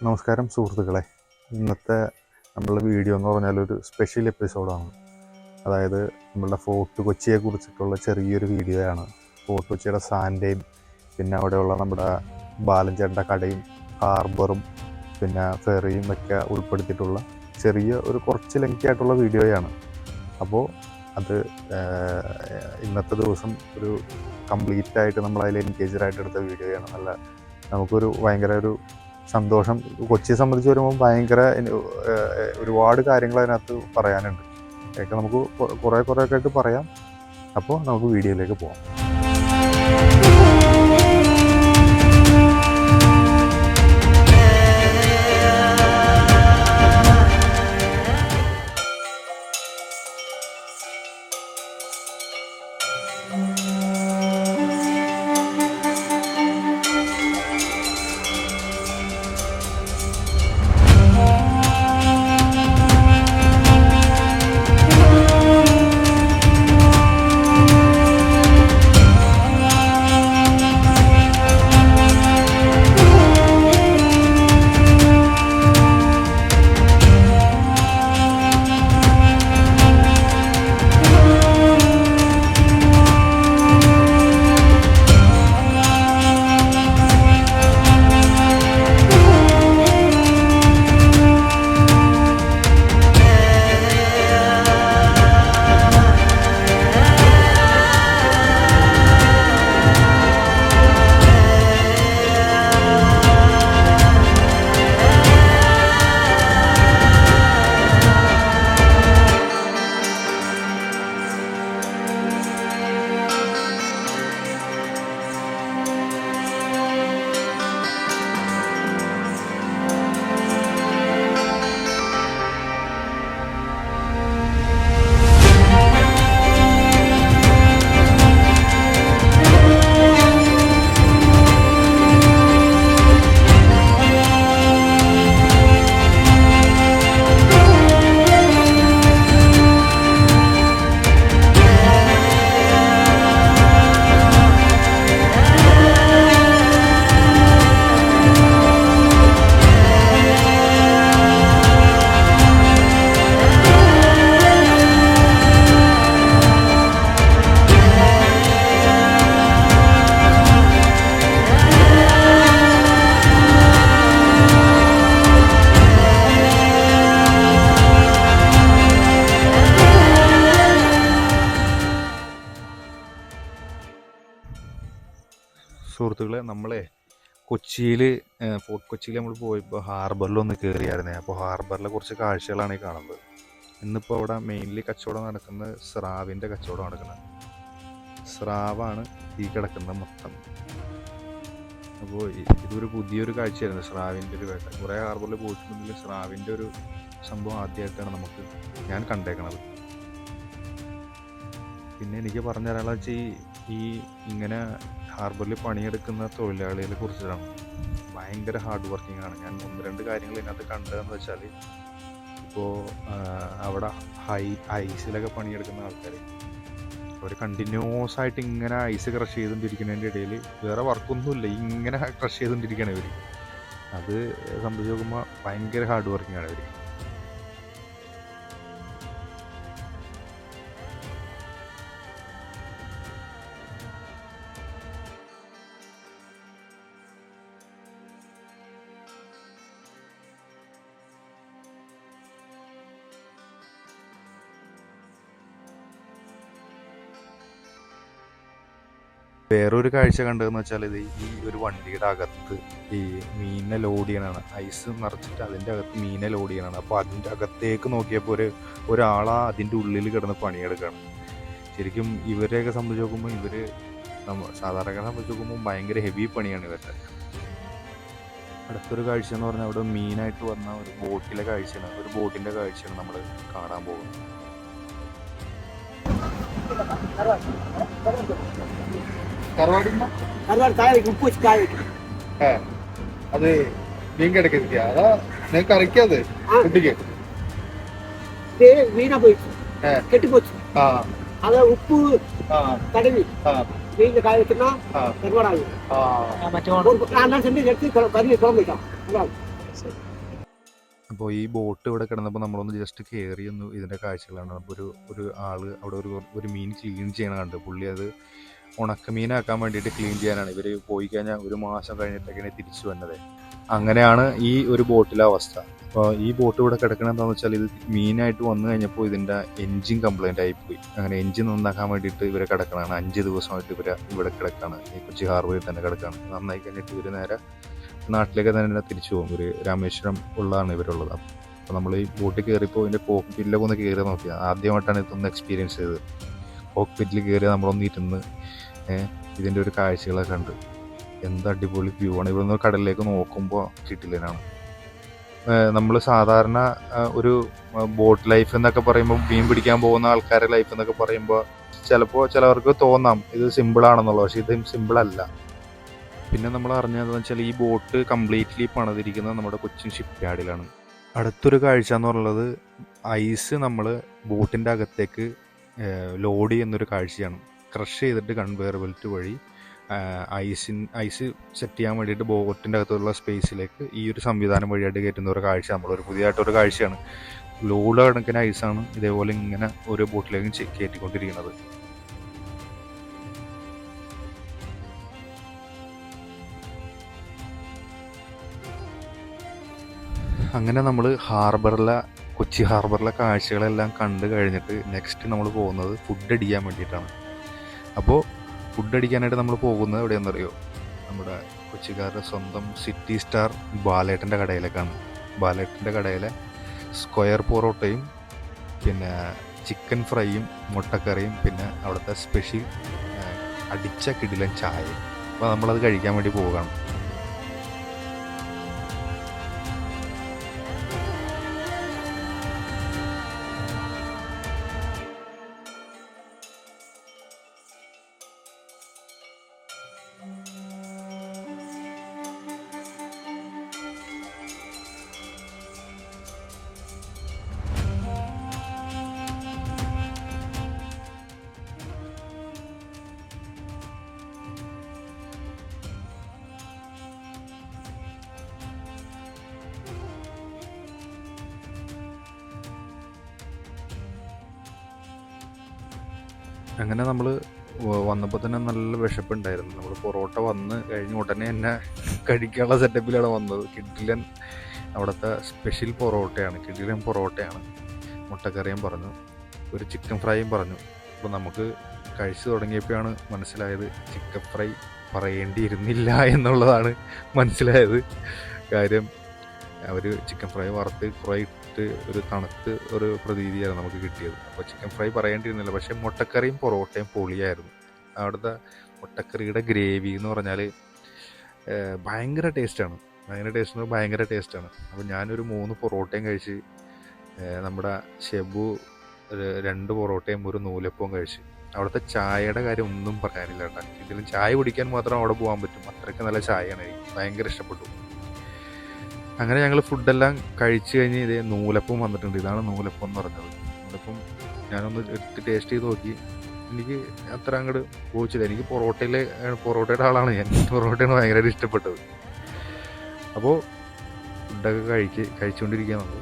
നമസ്കാരം സുഹൃത്തുക്കളെ. ഇന്നത്തെ നമ്മളുടെ വീഡിയോ എന്ന് പറഞ്ഞാൽ ഒരു സ്പെഷ്യൽ എപ്പിസോഡാണ്. അതായത് നമ്മളുടെ ഫോർട്ട് കൊച്ചിയെ കുറിച്ചിട്ടുള്ള ചെറിയൊരു വീഡിയോയാണ്. ഫോർട്ട് കൊച്ചിയുടെ സാൻഡയും പിന്നെ അവിടെയുള്ള നമ്മുടെ ബാലഞ്ചേട്ടൻ്റെ കടയും ഹാർബറും പിന്നെ ഫെറിയും ഒക്കെ ഉൾപ്പെടുത്തിയിട്ടുള്ള ചെറിയ ഒരു കുറച്ച് ലെങ്തി ആയിട്ടുള്ള വീഡിയോയാണ്. അപ്പോൾ അത് ഇന്നത്തെ ദിവസം ഒരു കംപ്ലീറ്റ് ആയിട്ട് നമ്മൾ അതിൽ എൻഗേജഡായിട്ട് എടുത്ത വീഡിയോയാണ്. നല്ല നമുക്കൊരു ഭയങ്കര ഒരു സന്തോഷം. കൊച്ചിയെ സംബന്ധിച്ച് വരുമ്പോൾ ഭയങ്കര ഒരുപാട് കാര്യങ്ങൾ അതിനകത്ത് പറയാനുണ്ട്. അതൊക്കെ നമുക്ക് കുറേ ഒക്കെ ആയിട്ട് പറയാം. അപ്പോൾ നമുക്ക് വീഡിയോയിലേക്ക് പോകാം. സുഹൃത്തുക്കളെ, നമ്മളെ കൊച്ചിയിൽ ഫോർട്ട് കൊച്ചിയിൽ നമ്മൾ പോയപ്പോൾ ഹാർബറിലൊന്ന് കയറിയായിരുന്നേ. അപ്പോൾ ഹാർബറിലെ കുറച്ച് കാഴ്ചകളാണ് ഈ കാണുന്നത്. ഇന്നിപ്പോൾ അവിടെ മെയിൻലി കച്ചവടം നടക്കുന്നത് സ്രാവിൻ്റെ കച്ചവടം നടക്കുന്നത്. സ്രാവാണ് ഈ കിടക്കുന്നത് മൊത്തം. അപ്പോൾ ഇതൊരു പുതിയൊരു കാഴ്ചയായിരുന്നു, സ്രാവിൻ്റെ ഒരു വേട്ട. കുറേ ഹാർബറിൽ പോയിട്ടുണ്ടെങ്കിൽ സ്രാവിൻ്റെ ഒരു സംഭവം ആദ്യമായിട്ടാണ് ഞാൻ കണ്ടേക്കണത്. പിന്നെ എനിക്ക് പറഞ്ഞു തരാനുള്ള വെച്ചാൽ ഈ ഇങ്ങനെ ഹാർബറിൽ പണിയെടുക്കുന്ന തൊഴിലാളികളെ കുറിച്ചിട്ടാണ്. ഭയങ്കര ഹാർഡ് വർക്കിംഗ് ആണ്. ഞാൻ ഒന്ന് രണ്ട് കാര്യങ്ങൾ ഇതിനകത്ത് കണ്ടതെന്ന് വെച്ചാൽ, ഇപ്പോൾ അവിടെ ഐസിലൊക്കെ പണിയെടുക്കുന്ന ആൾക്കാർ അവർ കണ്ടിന്യൂസ് ആയിട്ട് ഇങ്ങനെ ഐസ് ക്രഷ് ചെയ്തുകൊണ്ടിരിക്കുന്നതിൻ്റെ ഇടയിൽ വേറെ വർക്കൊന്നുമില്ല, ഇങ്ങനെ ക്രഷ് ചെയ്തുകൊണ്ടിരിക്കുകയാണ് ഇവർ. അത് സംബന്ധിച്ച് നോക്കുമ്പോൾ ഭയങ്കര ഹാർഡ് വർക്കിംഗ് ആണ് ഇവർ. വേറൊരു കാഴ്ച കണ്ടതെന്ന് വെച്ചാൽ, ഇത് ഈ ഒരു വണ്ടിയുടെ അകത്ത് ഈ മീനിനെ ലോഡ് ചെയ്യണതാണ്. ഐസ് നിറച്ചിട്ട് അതിൻ്റെ അകത്ത് മീനെ ലോഡ് ചെയ്യണതാണ്. അപ്പോൾ അതിൻ്റെ അകത്തേക്ക് നോക്കിയപ്പോൾ ഒരാളാ അതിൻ്റെ ഉള്ളിൽ കിടന്ന് പണിയെടുക്കുകയാണ്. ശരിക്കും ഇവരെയൊക്കെ സംബന്ധിച്ച് നോക്കുമ്പോൾ സാധാരണക്കാരെ സംബന്ധിച്ച് നോക്കുമ്പോൾ ഭയങ്കര ഹെവി പണിയാണ് ഇവരുടെ. അടുത്തൊരു കാഴ്ച എന്ന് പറഞ്ഞാൽ അവിടെ മീനായിട്ട് വന്ന ഒരു ബോട്ടിൻ്റെ കാഴ്ചയാണ് നമ്മൾ കാണാൻ പോകുന്നത്. அது மீன் கிடைக்கிறதுக்கா? அதான் எனக்கு கரைக்காது குட்டிக்கு வீணா போயிடுச்சு, கெட்டு போச்சு. அத உப்பு தடவி வெயில காய வச்சுன்னா கருவாடாகும். செஞ்சு எடுத்து கறி குழம்பு வைக்கலாம். അപ്പോൾ ഈ ബോട്ട് ഇവിടെ കിടന്നപ്പോൾ നമ്മളൊന്ന് ജസ്റ്റ് കയറി ഒന്ന് ഇതിൻ്റെ കാഴ്ചകളാണ്. അപ്പോൾ ഒരു ആൾ അവിടെ ഒരു മീൻ ക്ലീൻ ചെയ്യണ കണ്ട്. പുള്ളി അത് ഉണക്കമീനാക്കാൻ വേണ്ടിയിട്ട് ക്ലീൻ ചെയ്യാനാണ്. ഇവർ പോയി കഴിഞ്ഞാൽ 1 മാസം കഴിഞ്ഞിട്ടൊക്കെയാണ് തിരിച്ചു വന്നത്. അങ്ങനെയാണ് ഈ ഒരു ബോട്ടിലെ അവസ്ഥ. അപ്പോൾ ഈ ബോട്ട് ഇവിടെ കിടക്കണത് എന്താണെന്ന് വെച്ചാൽ, ഇത് മീനായിട്ട് വന്നു കഴിഞ്ഞപ്പോൾ ഇതിൻ്റെ എൻജിൻ കംപ്ലൈൻ്റ് ആയിപ്പോയി. അങ്ങനെ എൻജിൻ നന്നാക്കാൻ വേണ്ടിയിട്ട് ഇവരെ കിടക്കണതാണ്. 5 ദിവസമായിട്ട് ഇവിടെ കിടക്കുകയാണ്. ഈ കൊച്ചി ഹാർബറിൽ തന്നെ കിടക്കുകയാണ്. നന്നായി കഴിഞ്ഞിട്ട് ഇവർ നേരെ നാട്ടിലേക്ക് തന്നെ തിരിച്ചു പോകും. ഒരു രാമേശ്വരം ഉള്ളതാണ് ഇവരുള്ളത്. അപ്പോൾ നമ്മൾ ഈ ബോട്ടിൽ കയറിയപ്പോൾ ഇതിൻ്റെ കോക്ക്പിറ്റിലൊക്കെ ഒന്ന് കയറി നോക്കിയത്. ആദ്യമായിട്ടാണ് ഇതൊന്ന് എക്സ്പീരിയൻസ് ചെയ്തത്. കോക്ക്പിറ്റിൽ കയറി നമ്മളൊന്ന് ഇരുന്ന് ഇതിൻ്റെ ഒരു കാഴ്ചകളൊക്കെ കണ്ട് എന്ത് അടിപൊളി വ്യൂ ആണ്. ഇവിടെ നിന്ന് കടലിലേക്ക് നോക്കുമ്പോൾ കിട്ടില്ലാണ്. നമ്മൾ സാധാരണ ഒരു ബോട്ട് ലൈഫ് എന്നൊക്കെ പറയുമ്പോൾ, മീൻ പിടിക്കാൻ പോകുന്ന ആൾക്കാരുടെ ലൈഫ് എന്നൊക്കെ പറയുമ്പോൾ ചിലപ്പോൾ ചിലവർക്ക് തോന്നാം ഇത് സിമ്പിളാണെന്നുള്ളത്. പക്ഷേ ഇത് സിമ്പിളല്ല. പിന്നെ നമ്മൾ അറിഞ്ഞതെന്ന് വെച്ചാൽ ഈ ബോട്ട് കംപ്ലീറ്റ്ലി പണിതിരിക്കുന്നത് നമ്മുടെ കൊച്ചിൻ ഷിപ്പ് യാർഡിലാണ്. അടുത്തൊരു കാഴ്ച എന്ന് പറയുന്നത് ഐസ് നമ്മൾ ബോട്ടിൻ്റെ അകത്തേക്ക് ലോഡ് ചെയ്യുന്നൊരു കാഴ്ചയാണ്. ക്രഷ് ചെയ്തിട്ട് കൺവെയർ ബെൽറ്റ് വഴി ഐസ് സെറ്റ് ചെയ്യാൻ വേണ്ടിയിട്ട് ബോട്ടിൻ്റെ അകത്തുള്ള സ്പേസിലേക്ക് ഈ ഒരു സംവിധാനം വഴിയായിട്ട് കയറ്റുന്ന ഒരു കാഴ്ച നമ്മളൊരു പുതിയതായിട്ടൊരു കാഴ്ചയാണ്. ലോഡ് കണക്കിന് ഐസാണ് ഇതേപോലെ ഇങ്ങനെ ഓരോ ബോട്ടിലേക്കും കയറ്റിക്കൊണ്ടിരിക്കുന്നത്. അങ്ങനെ നമ്മൾ കൊച്ചി ഹാർബറിലെ കാഴ്ചകളെല്ലാം കണ്ടു കഴിഞ്ഞിട്ട് നെക്സ്റ്റ് നമ്മൾ പോകുന്നത് ഫുഡ് അടിക്കാൻ വേണ്ടിയിട്ടാണ്. അപ്പോൾ ഫുഡ് അടിക്കാനായിട്ട് നമ്മൾ പോകുന്നത് എവിടെയാണെന്നറിയോ? നമ്മുടെ കൊച്ചിക്കാരുടെ സ്വന്തം സിറ്റി സ്റ്റാർ ബാലേട്ടൻ്റെ കടയിലേക്കാണ്. ബാലേട്ടൻ്റെ കടയിലെ സ്ക്വയർ പൊറോട്ടയും പിന്നെ ചിക്കൻ ഫ്രൈയും മുട്ടക്കറിയും പിന്നെ അവിടുത്തെ സ്പെഷ്യൽ അടിച്ച കിടിലൻ ചായയും. അപ്പോൾ നമ്മളത് കഴിക്കാൻ വേണ്ടി പോവുകയാണ്. അങ്ങനെ നമ്മൾ വന്നപ്പോൾ തന്നെ നല്ല വിശപ്പുണ്ടായിരുന്നു. നമ്മൾ പൊറോട്ട വന്ന് കഴിഞ്ഞ ഉടനെ തന്നെ കഴിക്കാനുള്ള സെറ്റപ്പിലാണ് വന്നത്. കിഡിലൻ അവിടുത്തെ സ്പെഷ്യൽ പൊറോട്ടയാണ്, കിഡിലൻ പൊറോട്ടയാണ്. മുട്ടക്കറിയും പറഞ്ഞു, ഒരു ചിക്കൻ ഫ്രൈയും പറഞ്ഞു. അപ്പോൾ നമുക്ക് കഴിച്ചു തുടങ്ങിയപ്പോഴാണ് മനസ്സിലായത് ചിക്കൻ ഫ്രൈ പറയേണ്ടിയിരുന്നില്ല എന്നുള്ളതാണ് മനസ്സിലായത്. കാര്യം അവർ ചിക്കൻ ഫ്രൈ വറുത്ത് കുറേ ഇട്ട് ഒരു തണുത്ത് ഒരു പ്രതീതിയാണ് നമുക്ക് കിട്ടിയത്. അപ്പോൾ ചിക്കൻ ഫ്രൈ പറയേണ്ടിയിരുന്നില്ല. പക്ഷേ മുട്ടക്കറിയും പൊറോട്ടയും പൊളിയായിരുന്നു. അവിടുത്തെ മുട്ടക്കറിയുടെ ഗ്രേവി എന്ന് പറഞ്ഞാൽ ഭയങ്കര ടേസ്റ്റാണ്. ഭയങ്കര ടേസ്റ്റാണ്. അപ്പോൾ ഞാനൊരു 3 പൊറോട്ടയും കഴിച്ച്, നമ്മുടെ ഷെബു 2 പൊറോട്ടയും ഒരു നൂലപ്പവും കഴിച്ച്. അവിടുത്തെ ചായയുടെ കാര്യം ഒന്നും പറയാനില്ല കേട്ടോ. ഇതിലും ചായ കുടിക്കാൻ മാത്രം അവിടെ പോകാൻ പറ്റും. അത്രയ്ക്ക് നല്ല ചായയാണ്. എനിക്ക് ഭയങ്കര ഇഷ്ടപ്പെട്ടു. അങ്ങനെ ഞങ്ങൾ ഫുഡെല്ലാം കഴിച്ച് കഴിഞ്ഞ് ഇതേ നൂലപ്പം വന്നിട്ടുണ്ട്. ഇതാണ് നൂലപ്പം എന്ന് പറഞ്ഞത്. നൂലപ്പം ഞാനൊന്ന് എടുത്ത് ടേസ്റ്റ് ചെയ്ത് നോക്കി. എനിക്ക് അത്ര അങ്ങോട്ട് പോയിച്ചില്ല. എനിക്ക് പൊറോട്ടയുടെ ആളാണ് ഞാൻ. പൊറോട്ടയാണ് ഭയങ്കരമായിട്ട് ഇഷ്ടപ്പെട്ടത്. അപ്പോൾ ഫുഡൊക്കെ കഴിച്ചുകൊണ്ടിരിക്കുക നമ്മൾ.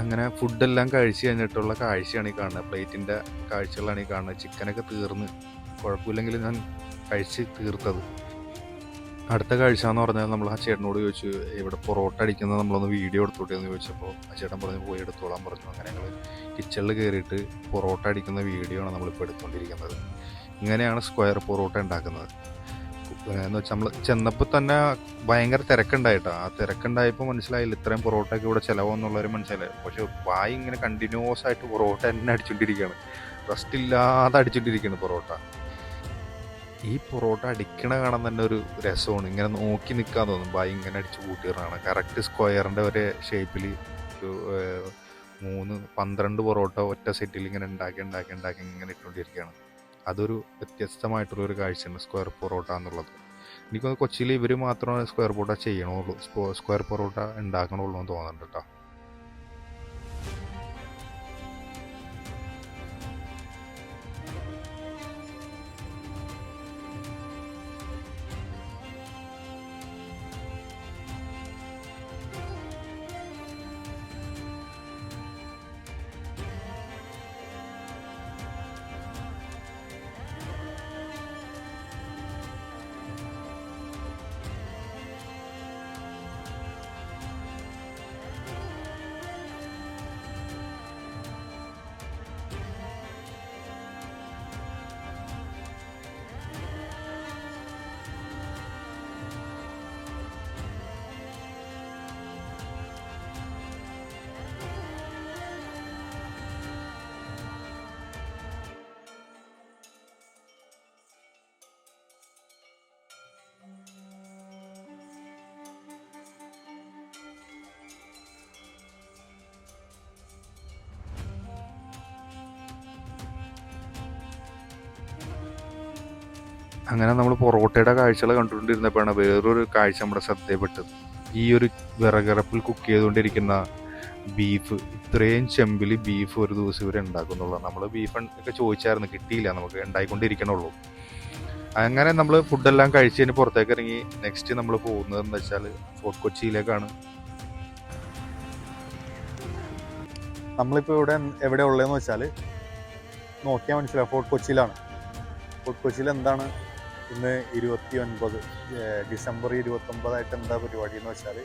അങ്ങനെ ഫുഡെല്ലാം കഴിച്ച് കഴിഞ്ഞിട്ടുള്ള കാഴ്ചയാണ് ഈ കാണുന്നത്. പ്ലേറ്റിൻ്റെ കാഴ്ചകളാണ് ഈ കാണുന്നത്. ചിക്കനൊക്കെ തീർന്ന്, കുഴപ്പമില്ലെങ്കിലും ഞാൻ കഴിച്ച് തീർത്തത്. അടുത്ത കാഴ്ച എന്ന് പറഞ്ഞാൽ നമ്മൾ ആ ചേട്ടനോട് ചോദിച്ചു, ഇവിടെ പൊറോട്ട അടിക്കുന്നത് നമ്മളൊന്ന് വീഡിയോ എടുത്തോട്ടെ എന്ന് ചോദിച്ചപ്പോൾ ആ ചേട്ടൻ പറഞ്ഞു പോയി എടുത്തോളാൻ പറഞ്ഞു. അങ്ങനെ ഞങ്ങൾ കിച്ചണിൽ കയറിയിട്ട് പൊറോട്ട അടിക്കുന്ന വീഡിയോ ആണ് നമ്മളിപ്പോൾ എടുത്തുകൊണ്ടിരിക്കുന്നത്. ഇങ്ങനെയാണ് സ്ക്വയർ പൊറോട്ട ഉണ്ടാക്കുന്നത്. എന്ന് വെച്ചാൽ നമ്മൾ ചെന്നപ്പോൾ തന്നെ ഭയങ്കര തിരക്കുണ്ടായിട്ടാ. ആ തിരക്കുണ്ടായപ്പോൾ മനസ്സിലായില്ല ഇത്രയും പൊറോട്ടയ്ക്ക് ഇവിടെ ചിലവെന്നുള്ളവർ മനസ്സിലായി. പക്ഷെ വായി ഇങ്ങനെ കണ്ടിന്യൂസ് ആയിട്ട് പൊറോട്ട തന്നെ അടിച്ചുകൊണ്ടിരിക്കുകയാണ്, റെസ്റ്റ് ഇല്ലാതെ അടിച്ചുകൊണ്ടിരിക്കുകയാണ് പൊറോട്ട. ഈ പൊറോട്ട അടിക്കണ കാണാൻ തന്നെ ഒരു രസമാണ്, ഇങ്ങനെ നോക്കി നിൽക്കാൻ തോന്നും. വായി ഇങ്ങനെ അടിച്ച് കൂട്ടിയിടണം. കറക്റ്റ് സ്ക്വയറിൻ്റെ ഒരു ഷേപ്പിൽ ഒരു 12 പൊറോട്ട ഒറ്റ സെറ്റിൽ ഇങ്ങനെ ഉണ്ടാക്കി ഇങ്ങനെ ഇട്ടുകൊണ്ടിരിക്കുകയാണ്. അതൊരു വ്യത്യസ്തമായിട്ടുള്ളൊരു കാഴ്ചയാണ് സ്ക്വയർ പൊറോട്ട എന്നുള്ളത്. എനിക്കൊന്ന് കൊച്ചിയിൽ ഇവർ മാത്രമേ സ്ക്വയർ പൊറോട്ട ചെയ്യണുള്ളൂ, സ്ക്വയർ പൊറോട്ട ഉണ്ടാക്കണുള്ളൂ എന്ന് തോന്നുന്നുണ്ട് കേട്ടോ. അങ്ങനെ നമ്മൾ പൊറോട്ടയുടെ കാഴ്ചകൾ കണ്ടുകൊണ്ടിരുന്നപ്പോഴാണ് വേറൊരു കാഴ്ച നമ്മുടെ ശ്രദ്ധയിൽപ്പെട്ടത്. ഈ ഒരു വിറകിറപ്പിൽ കുക്ക് ചെയ്തുകൊണ്ടിരിക്കുന്ന ബീഫ്, ഇത്രയും ചെമ്പിൽ ബീഫ് ഒരു ദിവസം ഇവർ ഉണ്ടാക്കുന്നുള്ളൂ. നമ്മൾ ബീഫ് ഒക്കെ ചോദിച്ചായിരുന്നു, കിട്ടിയില്ല, നമുക്ക് ഉണ്ടായിക്കൊണ്ടിരിക്കണുള്ളൂ. അങ്ങനെ നമ്മൾ ഫുഡെല്ലാം കഴിച്ചതിന് പുറത്തേക്ക് ഇറങ്ങി നെക്സ്റ്റ് നമ്മൾ പോകുന്നത് എന്ന് വെച്ചാൽ ഫോർട്ട് കൊച്ചിയിലേക്കാണ്. നമ്മളിപ്പോൾ എവിടെ ഉള്ളതെന്ന് വെച്ചാൽ നോക്കിയാൽ മനസ്സിലാവും, ഫോർട്ട് കൊച്ചിയിലാണ്. ഫോർട്ട് കൊച്ചിയിൽ എന്താണ് ഇന്ന് 29 ഡിസംബർ 29 എന്താ പരിപാടി എന്ന് വെച്ചാൽ,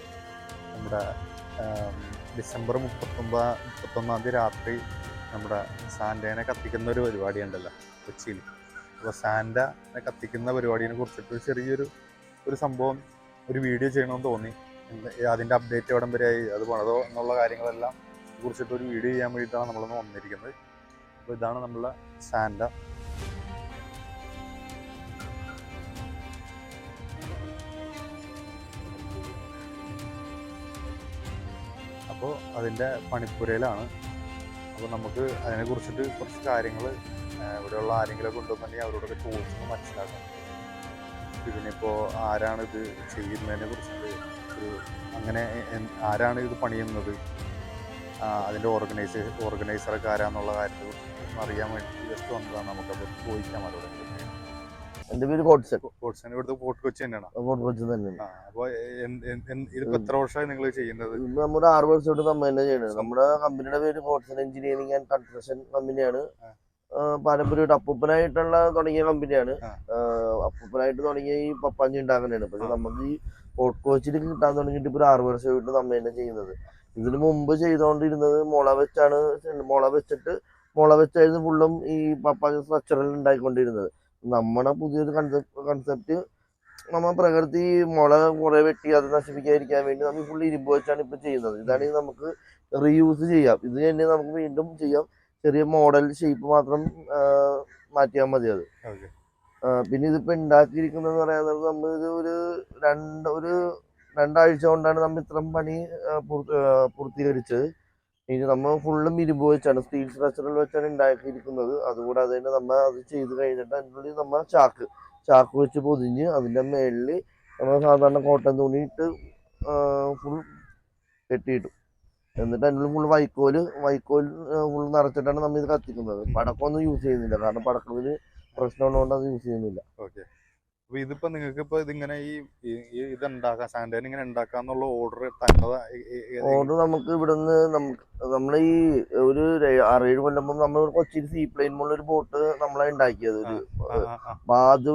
നമ്മുടെ ഡിസംബർ 31 രാത്രി നമ്മുടെ സാന്റേനെ കത്തിക്കുന്ന ഒരു പരിപാടി ഉണ്ടല്ലോ കൊച്ചിയിൽ. അപ്പോൾ സാന്റനെ കത്തിക്കുന്ന പരിപാടിയെ കുറിച്ചിട്ട് ചെറിയൊരു സംഭവം, ഒരു വീഡിയോ ചെയ്യണമെന്ന് തോന്നി. അതിൻ്റെ അപ്ഡേറ്റ് എവിടം വരെ ആയി, അത് പണതോ എന്നുള്ള കാര്യങ്ങളെല്ലാം കുറിച്ചിട്ട് ഒരു വീഡിയോ ചെയ്യാൻ വേണ്ടിയിട്ടാണ് നമ്മളൊന്ന് വന്നിരിക്കുന്നത്. അപ്പോൾ ഇതാണ് നമ്മളെ സാന്റ. അപ്പോൾ അതിൻ്റെ പണിപ്പുരയിലാണ്. അപ്പോൾ നമുക്ക് അതിനെക്കുറിച്ചിട്ട് കുറച്ച് കാര്യങ്ങൾ ഇവിടെയുള്ള ആരെങ്കിലും കൊണ്ടുവന്നിട്ടുണ്ടെങ്കിൽ അവരോടൊക്കെ ചോദിച്ചൊന്ന് മനസ്സിലാക്കാം. ഇതിനിപ്പോൾ ആരാണിത് ചെയ്യുന്നതിനെ കുറിച്ചിട്ട് അങ്ങനെ ആരാണ് ഇത് പണിയുന്നത്, അതിൻ്റെ ഓർഗനൈസറൊക്കെ ആരാന്നുള്ള കാര്യത്തെ കുറിച്ച് അറിയാൻ വേണ്ടി ജസ്റ്റ് വന്നതാണ്. നമുക്കത് ചോദിക്കാം അവരോട്. എന്റെ പേര് ഗോഡ്സൺ. ഇവിടുത്തെ ഫോർട്ട് കൊച്ചി തന്നെയാണ്. ഫോർട്ട് കൊച്ചി തന്നെയാണ്. അപ്പോൾ ഇതിപ്പോൾ എത്ര വർഷമായി നിങ്ങൾ ചെയ്യുന്നത്? നമ്മുടെ 6 വർഷമായിട്ട് നമ്മൾ തന്നെ ചെയ്യുന്നത്. നമ്മുടെ കമ്പനിയുടെ പേര് ഗോഡ്സൺ എഞ്ചിനീയറിംഗ് ആൻഡ് കൺസ്ട്രക്ഷൻ കമ്പനിയാണ്. പാരമ്പര്യമായിട്ട് അപ്പൂപ്പനായിട്ടുള്ള തുടങ്ങിയ കമ്പനിയാണ്. അപ്പൂപ്പനായിട്ട് തുടങ്ങിയ ഈ പപ്പാഞ്ചി ഉണ്ടാക്കുന്നതാണ്. പക്ഷെ നമുക്ക് ഈ ഫോർട്ട് കൊച്ചിയിൽ കിട്ടാൻ തുടങ്ങിയിട്ട് ഇപ്പോൾ 6 വർഷമായിട്ട് നമ്മൾ തന്നെ ചെയ്യുന്നത്. ഇതിനു മുമ്പ് ചെയ്തുകൊണ്ടിരുന്നത് മുള വെച്ചായിരുന്നു ഫുള്ളും ഈ പപ്പാഞ്ചി സ്ട്രക്ചറിൽ ഉണ്ടായിക്കൊണ്ടിരുന്നത്. നമ്മുടെ പുതിയൊരു കൺസെപ്റ്റ്, നമ്മൾ പ്രകൃതി മുള കുറെ വെട്ടി അത് നശിപ്പിക്കാതിരിക്കാൻ വേണ്ടി നമ്മൾ ഫുള്ള് ഇരുമ്പ് വെച്ചാണ് ഇപ്പൊ ചെയ്യുന്നത്. ഇതാണെങ്കിൽ നമുക്ക് റീയൂസ് ചെയ്യാം. ഇത് തന്നെ നമുക്ക് വീണ്ടും ചെയ്യാം. ചെറിയ മോഡൽ ഷേപ്പ് മാത്രം മാറ്റിയാൽ മതി അത്. പിന്നെ ഇതിപ്പോ ഉണ്ടാക്കിയിരിക്കുന്നതെന്ന് പറയുന്നത് നമ്മളിത് ഒരു രണ്ടാഴ്ച കൊണ്ടാണ് നമ്മൾ ഇത്രയും പണി പൂർത്തീകരിച്ചത്. ഇനി നമ്മൾ ഫുള്ളും ഇരുമ്പ് വെച്ചാണ്, സ്റ്റീൽ സ്ട്രക്ചറിൽ വെച്ചാണ് ഉണ്ടാക്കിയിരിക്കുന്നത്. അതുകൂടാതെ തന്നെ നമ്മൾ അത് ചെയ്ത് കഴിഞ്ഞിട്ട് അതിനുള്ളിൽ നമ്മൾ ചാക്ക് വെച്ച് പൊതിഞ്ഞ് അതിൻ്റെ മേളിൽ നമ്മൾ സാധാരണ കോട്ടൺ തുണിയിട്ട് ഫുൾ കെട്ടിയിട്ടു. എന്നിട്ട് അതിനുള്ളിൽ ഫുൾ വൈക്കോൽ ഫുൾ നിറച്ചിട്ടാണ് നമ്മൾ ഇത് കത്തിക്കുന്നത്. പടക്കമൊന്നും യൂസ് ചെയ്യുന്നില്ല, കാരണം പടക്കത്തിന് പ്രശ്നമുള്ളതുകൊണ്ട് അത് യൂസ് ചെയ്യുന്നില്ല. ഓക്കെ. അപ്പൊ ഇതിപ്പോ നിങ്ങൾക്ക് ഇപ്പൊ ഇതിങ്ങനെ ഇത് ഉണ്ടാക്കാം, സാന്റേൻ ഇങ്ങനെ ഉണ്ടാക്കാന്നുള്ള ഓർഡർ നമുക്ക് ഇവിടുന്ന് നമ്മളെ ഈ ഒരു 6-7 കൊല്ലം മുമ്പ് നമ്മൾ കൊച്ചിയിൽ സീ പ്ലെയിൻ മുള്ള ഒരു ബോട്ട് നമ്മളെ ഉണ്ടാക്കിയത്. അപ്പൊ അത്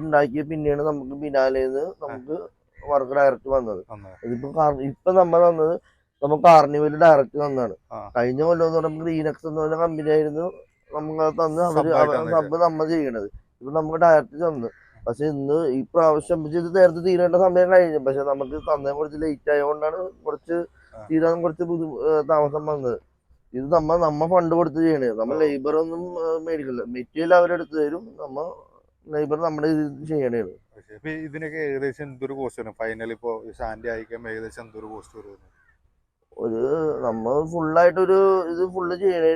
ഉണ്ടാക്കിയ പിന്നെയാണ് നമുക്ക് ബിനാലേന്ന് നമുക്ക് വർക്ക് ഡയറക്റ്റ് വന്നത്. ഇപ്പൊ നമ്മൾ വന്നത് നമുക്ക് കാർണിവൽ ഡയറക്റ്റ് വന്നതാണ്. കഴിഞ്ഞ കൊല്ലം എന്ന് പറയുമ്പോൾ ഗ്രീനെക്സ് എന്ന് പറഞ്ഞ കമ്പനി ആയിരുന്നു നമുക്ക് തന്ന് സബ് നമ്മൾ ചെയ്യണത്. ഇപ്പൊ നമുക്ക് ഡയറക്റ്റ് തന്നു. പക്ഷെ ഇന്ന് ഈ പ്രാവശ്യം ഇത് നേരത്തെ തീരേണ്ട സമയം കഴിഞ്ഞു. പക്ഷെ നമുക്ക് സമയം കുറച്ച് ലേറ്റ് ആയതുകൊണ്ടാണ് കുറച്ച് തീരാൻ കുറച്ച് താമസം വന്നത്. ഇത് നമ്മ ഫണ്ട് കൊടുത്ത് ചെയ്യണേ. നമ്മൾ ലേബർ ഒന്നും മേടിക്കില്ല. മെറ്റീരിയൽ അവരെടുത്ത് തരും, ലേബർ നമ്മുടെ ഇത് ചെയ്യണേ. ഇതിനൊക്കെ ഏകദേശം എന്തൊരു കോസ്റ്റ് വരും? ഫൈനൽ ഇപ്പോ സാൻഡി അയക്കുമ്പോൾ ഏകദേശം എന്തൊരു കോസ്റ്റ് വരും? നമ്മൾ ഫുള്ളായിട്ടൊരു ഇത് ഫുള്ള് ചെയ്യണ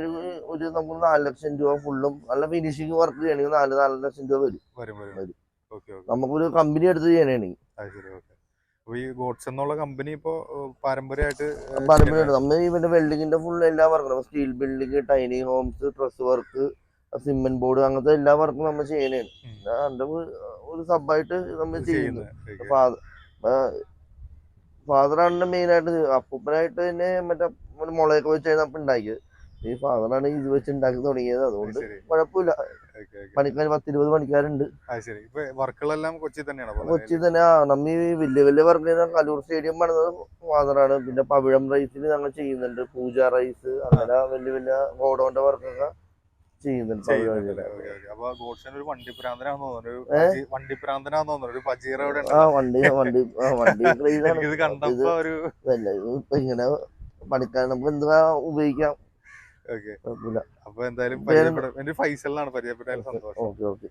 ഒരു നമുക്ക് 4 ലക്ഷം രൂപ ഫുള്ളും നല്ല ഫിനിഷിങ് വർക്ക് ചെയ്യണമെങ്കിൽ 4 ലക്ഷം രൂപ വരും. നമുക്കൊരു കമ്പനി എടുത്ത് ചെയ്യണമെങ്കിൽ. ഈ ഗോഡ്സ് എന്നുള്ള കമ്പനി ഇപ്പോ പാരമ്പര്യമായിട്ട് നമ്മൾ ഇവന്റെ വെൽഡിങ്ങിന്റെ ഫുൾ എല്ലാ വർക്കും, steel building, tiny homes, truss work, cement board, അങ്ങനത്തെ എല്ലാ വർക്കും നമ്മൾ ചെയ്യണേണ്. അതിന്റെ ഒരു സബായിട്ട് നമ്മൾ ചെയ്യുന്നത്. ഫാദറാണ് മെയിൻ ആയിട്ട്. അപ്പൂപ്പനായിട്ട് തന്നെ മറ്റേ മുളയൊക്കെ വെച്ചാണ് അപ്പൊ ഉണ്ടാക്കിയത്. ഈ ഫാദറാണ് ഇത് വെച്ച് ഉണ്ടാക്കി തുടങ്ങിയത്. അതുകൊണ്ട് കുഴപ്പമില്ല. പണിക്കാർ 10-20 പണിക്കാരുണ്ട്. കൊച്ചി തന്നെ. നമ്മ ഈ വലിയ വർക്ക് കലൂർ സ്റ്റേഡിയം പണിതത് ഫാദറാണ്. പിന്നെ പവിഴം റൈസിൽ ഞങ്ങൾ ചെയ്യുന്നുണ്ട്, പൂജ റൈസ്, അങ്ങനെ വലിയ ഗോഡൌണിന്റെ വർക്കൊക്കെ ചെയ്യുന്നുണ്ട്. ഇങ്ങനെ പണിക്കാർ നമുക്ക് എന്തുവാ ഉപയോഗിക്കാം. അപ്പൊ എന്തായാലും ഫൈസലിനാണ് പരിചയപ്പെട്ടാലും സന്തോഷം. ഓക്കെ.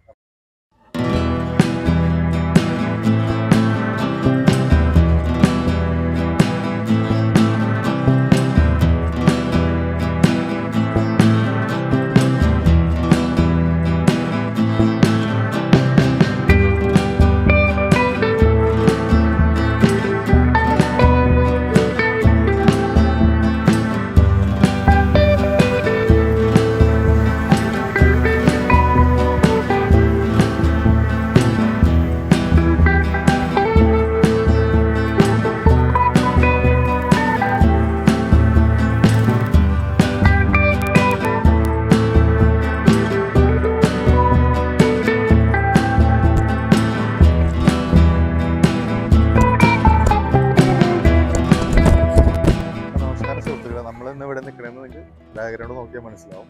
ബാക്ക്ഗ്രൗണ്ട് നോക്കിയാൽ മനസ്സിലാവും.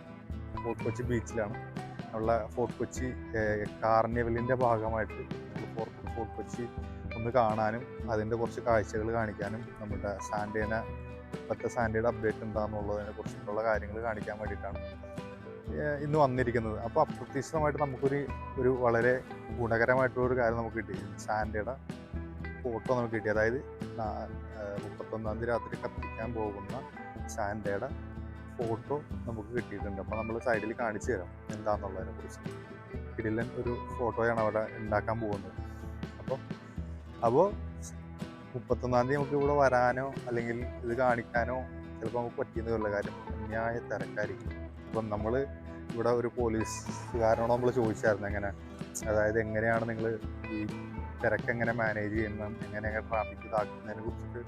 ഫോർട്ട് കൊച്ചി ബീച്ചിലാണ്. ഉള്ള ഫോർട്ട് കൊച്ചി കാർണിവലിൻ്റെ ഭാഗമായിട്ട് ഫോർട്ട് കൊച്ചി ഒന്ന് കാണാനും അതിൻ്റെ കുറച്ച് കാഴ്ചകൾ കാണിക്കാനും നമ്മുടെ ഇപ്പോഴത്തെ സാൻഡയുടെ അപ്ഡേറ്റ് എന്താണെന്നുള്ളതിനെ കുറിച്ചിട്ടുള്ള കാര്യങ്ങൾ കാണിക്കാൻ വേണ്ടിയിട്ടാണ് ഇന്ന് വന്നിരിക്കുന്നത്. അപ്പോൾ അപ്രതീക്ഷിതമായിട്ട് നമുക്കൊരു വളരെ ഗുണകരമായിട്ടുള്ളൊരു കാര്യം നമുക്ക് കിട്ടി. സാൻഡയുടെ ഫോട്ടോ നമുക്ക് കിട്ടി. അതായത് 31-ാം തീയതി രാത്രി കത്തിക്കാൻ പോകുന്ന സാൻഡയുടെ ഫോട്ടോ നമുക്ക് കിട്ടിയിട്ടുണ്ട്. അപ്പോൾ നമ്മൾ സൈഡിൽ കാണിച്ചു തരാം എന്താണെന്നുള്ളതിനെ കുറിച്ച്. കിടിലൻ ഒരു ഫോട്ടോയാണ് അവിടെ ഉണ്ടാക്കാൻ പോകുന്നത്. അപ്പോൾ 31-ാം തീയതി നമുക്ക് ഇവിടെ വരാനോ അല്ലെങ്കിൽ ഇത് കാണിക്കാനോ ചിലപ്പോൾ നമുക്ക് പറ്റിയെന്ന് വരില്ല. കാര്യം അന്യായ തിരക്കായിരിക്കും. അപ്പം നമ്മൾ ഇവിടെ ഒരു പോലീസുകാരനോട് നമ്മൾ ചോദിച്ചായിരുന്നു അതായത് എങ്ങനെയാണ് നിങ്ങൾ ഈ തിരക്കെങ്ങനെ മാനേജ് ചെയ്യുന്നത്, എങ്ങനെയൊക്കെ ട്രാഫിക് ഇതാക്കുന്നതിനെ കുറിച്ചിട്ട്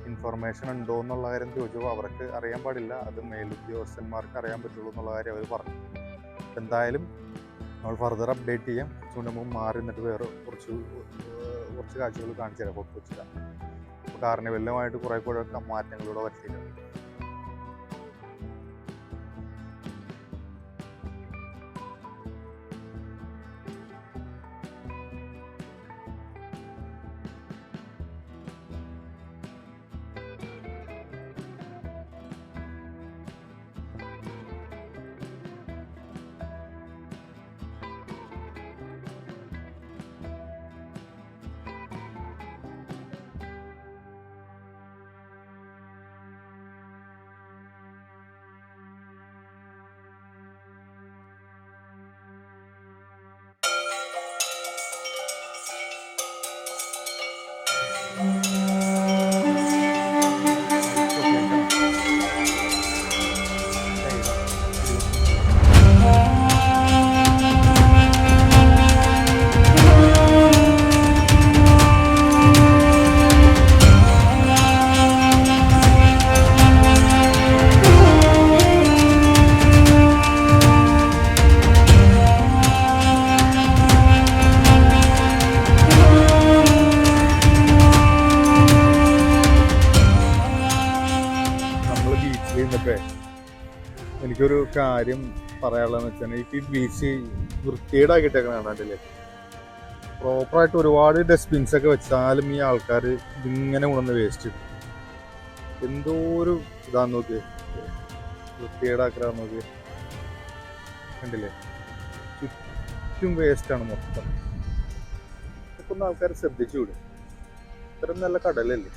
ഇൻഫർമേഷൻ ഉണ്ടോ എന്നുള്ള കാര്യം ചോദിച്ചപ്പോൾ അവർക്ക് അറിയാൻ പാടില്ല, അത് മേലുദ്യോഗസ്ഥന്മാർക്ക് അറിയാൻ പറ്റുള്ളൂ എന്നുള്ള കാര്യം അവർ പറഞ്ഞു. എന്തായാലും നമ്മൾ ഫർദർ അപ്ഡേറ്റ് ചെയ്യാം. കുറച്ചുകൊണ്ട് നമുക്ക് മാറി നിന്നിട്ട് വേറെ കുറച്ച് കാഴ്ചകൾ കാണിച്ചു തരാം ഫോർട്ട് കൊച്ചിയിലാണ്. അപ്പോൾ കാർണിവലുമായിട്ട് കുറേ മാറ്റങ്ങളിലൂടെ വരുത്തിയിട്ടുണ്ട്. എനിക്കൊരു കാര്യം പറയാനുള്ളതെന്ന് വെച്ചാൽ ഈ ബീച്ച് വൃത്തികേടാക്കിയിട്ടേക്കണ കണ്ടില്ലേ. പ്രോപ്പറായിട്ട് ഒരുപാട് ഡസ്റ്റ്ബിൻസ് ഒക്കെ വെച്ചാലും ഈ ആൾക്കാർ ഇതിങ്ങനെ കൊണ്ടുവന്ന് വേസ്റ്റ് ഇടും. എന്തോ ഒരു ഇതാന്ന് നോക്കി, വൃത്തികേടാക്കാൻ നോക്കി, കണ്ടില്ലേ? ചുറ്റും വേസ്റ്റാണ് മൊത്തം. ഇതൊക്കെ ഒന്ന് ആൾക്കാർ ശ്രദ്ധിച്ചു വിടും. ഇത്രയും നല്ല കടലല്ലേ.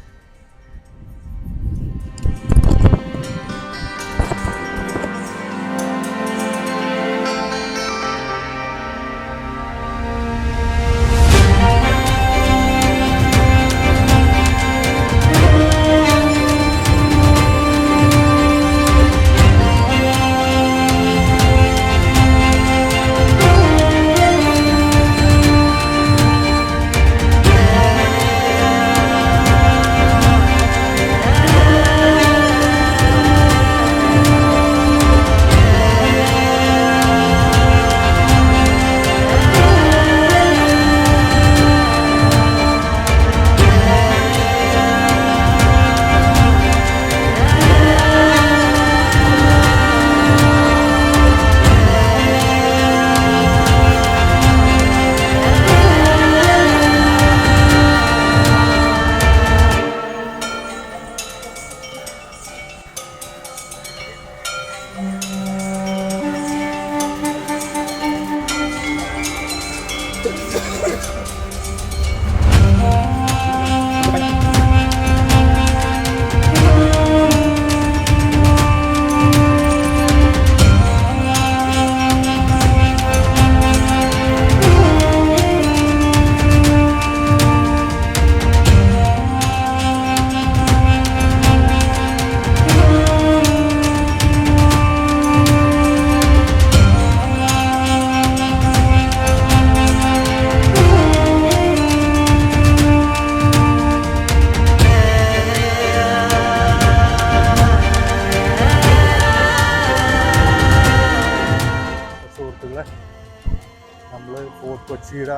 നമ്മൾ ഫോർട്ട് കൊച്ചിയുടെ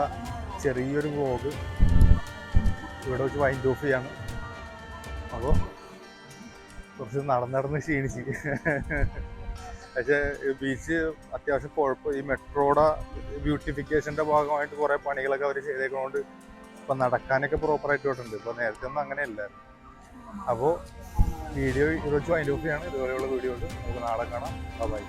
ചെറിയൊരു വ്ലോഗ് ഇവിടെ വെച്ച് വൈൻഡ് ഓഫ് ചെയ്യാണ്. അപ്പോൾ കുറച്ച് നടന്ന് ക്ഷീണിച്ച്. പക്ഷേ ബീച്ച് അത്യാവശ്യം കുഴപ്പം, ഈ മെട്രോയുടെ ബ്യൂട്ടിഫിക്കേഷൻ്റെ ഭാഗമായിട്ട് കുറേ പണികളൊക്കെ അവർ ചെയ്തേക്കുന്നതുകൊണ്ട് ഇപ്പം നടക്കാനൊക്കെ പ്രോപ്പറായിട്ട് പോയിട്ടുണ്ട്. ഇപ്പോൾ നേരത്തെ ഒന്നും അങ്ങനെയല്ല. അപ്പോൾ വീഡിയോ ഇവിടെ വെച്ച് വൈൻഡ് ഓഫ് ചെയ്യാണ്. ഇതുപോലെയുള്ള വീഡിയോ ഉണ്ട്. നമുക്ക് നാളെ കാണാം. ബൈ.